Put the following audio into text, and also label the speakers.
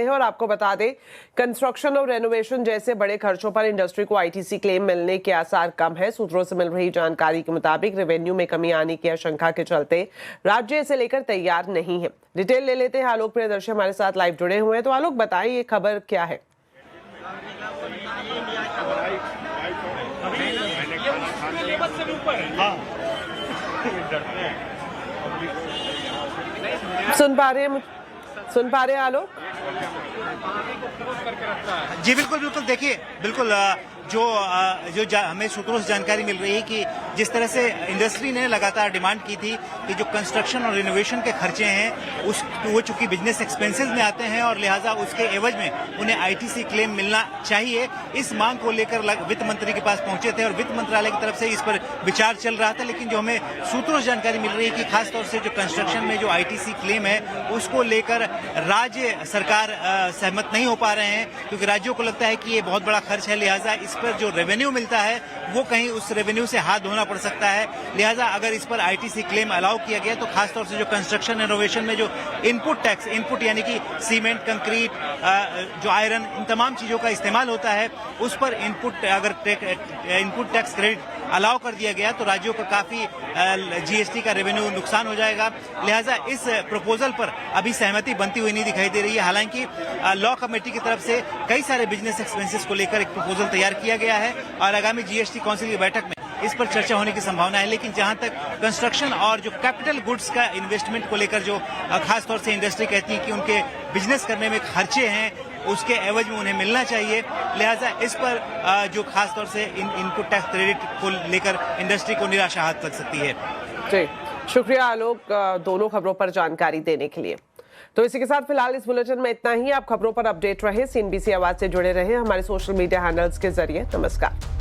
Speaker 1: हैं और आपको बता दें, कंस्ट्रक्शन और रेनोवेशन जैसे बड़े खर्चों पर इंडस्ट्री को आईटीसी क्लेम मिलने के आसार कम है। सूत्रों से मिल रही जानकारी के मुताबिक रेवेन्यू में कमी आने की आशंका के चलते राज्य इसे लेकर तैयार नहीं है। डिटेल ले लेते हैं। आलोक प्रियदर्शी हमारे साथ लाइव जुड़े हुए हैं। तो आलोक, बताएं ये खबर क्या है? सुन पा रहे हैं आलोक?
Speaker 2: जी बिल्कुल बिल्कुल। देखिए बिल्कुल हमें सूत्रों से जानकारी मिल रही है कि जिस तरह से इंडस्ट्री ने लगातार डिमांड की थी कि जो कंस्ट्रक्शन और रिनोवेशन के खर्चे हैं वो चूंकि बिजनेस एक्सपेंसेस में आते हैं और लिहाजा उसके एवज में उन्हें आईटीसी क्लेम मिलना चाहिए, इस मांग को लेकर वित्त मंत्री के पास पहुंचे थे और वित्त मंत्रालय की तरफ से इस पर विचार चल रहा था। लेकिन जो हमें सूत्रों से जानकारी मिल रही है कि खासतौर से जो कंस्ट्रक्शन में जो आईटीसी क्लेम है उसको लेकर राज्य सरकार सहमत नहीं हो पा रहे हैं, क्योंकि राज्यों को लगता है कि ये बहुत बड़ा खर्च है, लिहाजा इस पर जो रेवेन्यू मिलता है वो कहीं उस रेवेन्यू से हाथ धोना पड़ सकता है। लिहाजा अगर इस पर आईटीसी क्लेम अलाउ किया गया तो खासतौर से जो कंस्ट्रक्शन रिनोवेशन में जो इनपुट यानी कि सीमेंट, कंक्रीट, जो आयरन, इन तमाम चीजों का इस्तेमाल होता है उस पर इनपुट टैक्स क्रेडिट अलाउ कर दिया गया तो राज्यों को काफी जीएसटी का रेवेन्यू नुकसान हो जाएगा। लिहाजा इस प्रपोजल पर अभी सहमति बनती हुई नहीं दिखाई दे रही है। हालांकि लॉ कमेटी की तरफ से कई सारे बिजनेस एक्सपेंसेस को लेकर एक प्रपोजल तैयार किया गया है और आगामी जीएसटी काउंसिल की बैठक में इस पर चर्चा होने की संभावना है। लेकिन जहां तक कंस्ट्रक्शन और जो कैपिटल गुड्स का इन्वेस्टमेंट को लेकर जो खासतौर से इंडस्ट्री कहती है कि उनके बिजनेस करने में खर्चे हैं उसके एवज में उन्हें मिलना चाहिए, लिहाजा इस पर जो खासतौर से इनपुट टैक्स क्रेडिट को लेकर इंडस्ट्री को निराशा हाथ लग सकती है।
Speaker 1: जी, शुक्रिया आलोक दोनों खबरों पर जानकारी देने के लिए। तो इसी के साथ फिलहाल इस बुलेटिन में इतना ही। आप खबरों पर अपडेट रहे, सीएनबीसी आवाज से जुड़े रहे हमारे सोशल मीडिया हैंडल्स के जरिए। नमस्कार।